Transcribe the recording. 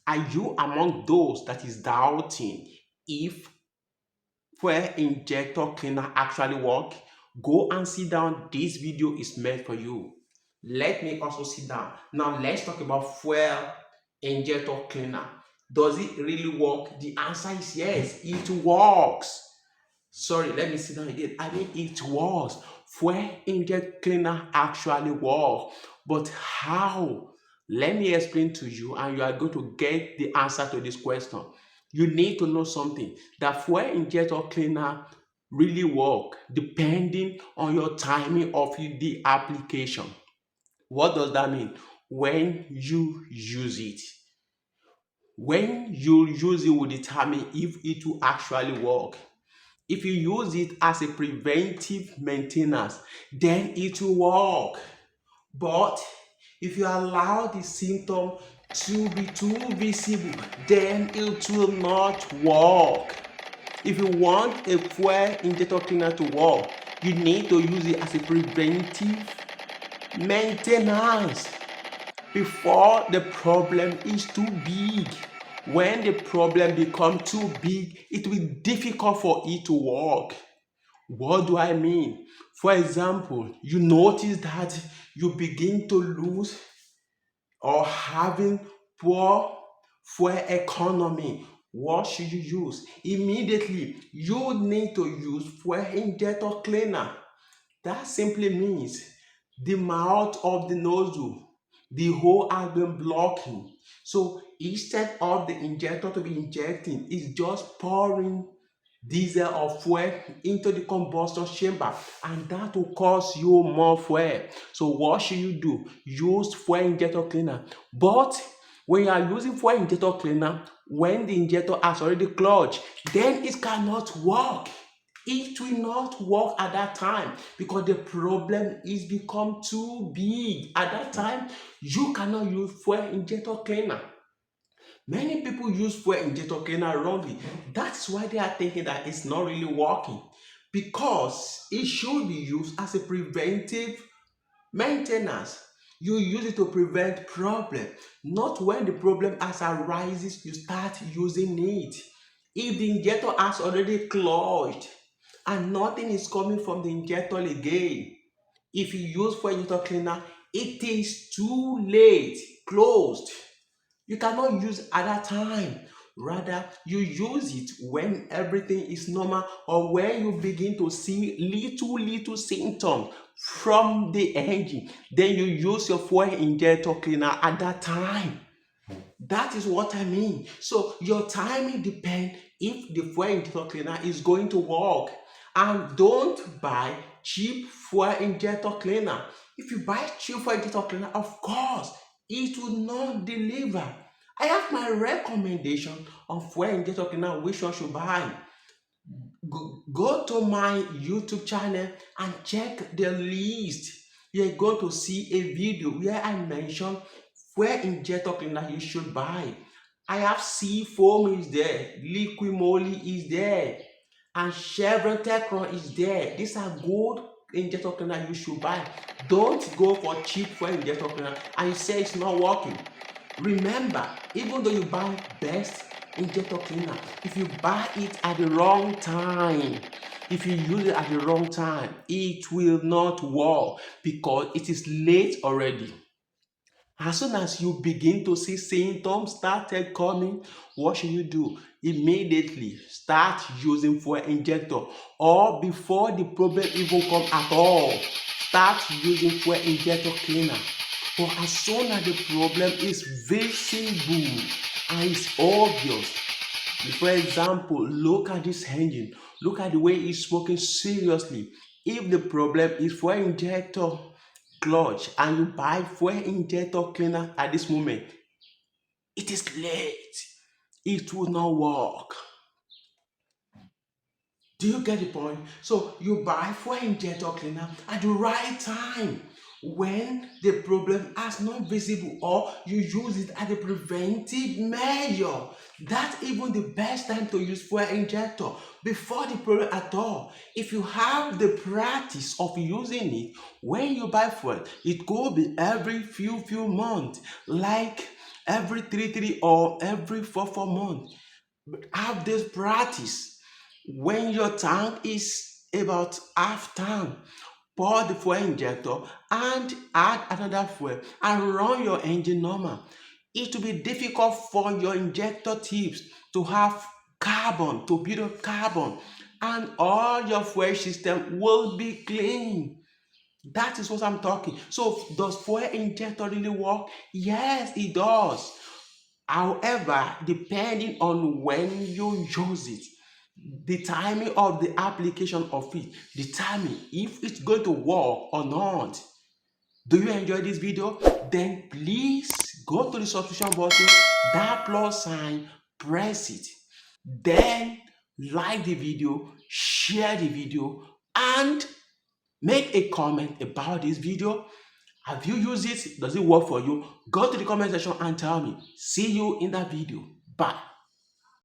Are you among those that is doubting if fuel injector cleaner actually work? Go and sit down. This video is meant for you. Let me also sit down. Now let's talk about fuel injector cleaner. Does it really work? The answer is yes, it works. Sorry, let me sit down again. I mean, it works. Fuel injector cleaner actually works. But how? Let me explain to you, and you are going to get the answer to this question. You need to know something, that fuel injector cleaner really work depending on your timing of the application. What does that mean? When you use it. When you use it will determine if it will actually work. If you use it as a preventive maintenance, then it will work. But if you allow the symptom to be too visible, then it will not work. If you want a fuel injector cleaner to work, you need to use it as a preventive maintenance before the problem is too big. When the problem becomes too big, it will be difficult for it to work. What do I mean? For example, you notice that you begin to lose or having poor fuel economy. What should you use? Immediately, you need to use fuel injector cleaner. That simply means the mouth of the nozzle, the hole has been blocking. So instead of the injector to be injecting, it's just pouring diesel or fuel into the combustion chamber, and that will cause you more fuel. So what should you do? Use fuel injector cleaner. But when you are using fuel injector cleaner, when the injector has already clogged, then it cannot work. It will not work at that time because the problem is become too big. At that time, you cannot use fuel injector cleaner. Many people use fuel injector cleaner wrongly. That's why they are thinking that it's not really working, because it should be used as a preventive maintenance. You use it to prevent problem, not when the problem has arises you start using it. If the injector has already clogged and nothing is coming from the injector again, if you use fuel injector cleaner, it is too late, closed. You cannot use at that time. Rather, you use it when everything is normal or when you begin to see little symptoms from the engine. Then you use your fuel injector cleaner at that time. That is what I mean. So your timing depends if the fuel injector cleaner is going to work. And don't buy cheap fuel injector cleaner. If you buy cheap fuel injector cleaner, of course, it will not deliver. I have my recommendation on fuel injector cleaner which one should buy. Go to my YouTube channel and check the list. You're going to see a video where I mention fuel injector cleaner you should buy. I have sea foam is there, liquid moly is there, and Chevron Tecron is there. These are good injector cleaner you should buy. Don't go for cheap fuel injector cleaner and you say it's not working. Remember, even though you buy best injector cleaner, if you buy it at the wrong time, if you use it at the wrong time, it will not work because it is late already. As soon as you begin to see symptoms started coming, what should you do? Immediately start using fuel injector, or before the problem even come at all, start using fuel injector cleaner. But as soon as the problem is visible and it's obvious, for example, look at this engine, look at the way it's smoking seriously. If the problem is fuel injector clutch and you buy fuel injector cleaner at this moment, it is late. It will not work. Do you get the point? So you buy fuel injector cleaner at the right time when the problem is not visible, or you use it as a preventive measure. That's even the best time to use fuel injector before the problem at all. If you have the practice of using it when you buy fuel, it could be every few months, like every 3 or every 4 months. Have this practice. When your tank is about half tank, pour the fuel injector and add another fuel and run your engine normal. It will be difficult for your injector tips to have carbon, to build up carbon, and all your fuel system will be clean. That is what I'm talking. So, does fuel injector really work? Yes, it does. However, depending on when you use it, the timing of the application of it determine if it's going to work or not. Do you enjoy this video? Then please go to the subscription button, that plus sign, press it. Then like the video, share the video, and make a comment about this video. Have you used it? Does it work for you? Go to the comment section and tell me. See you in that video. Bye.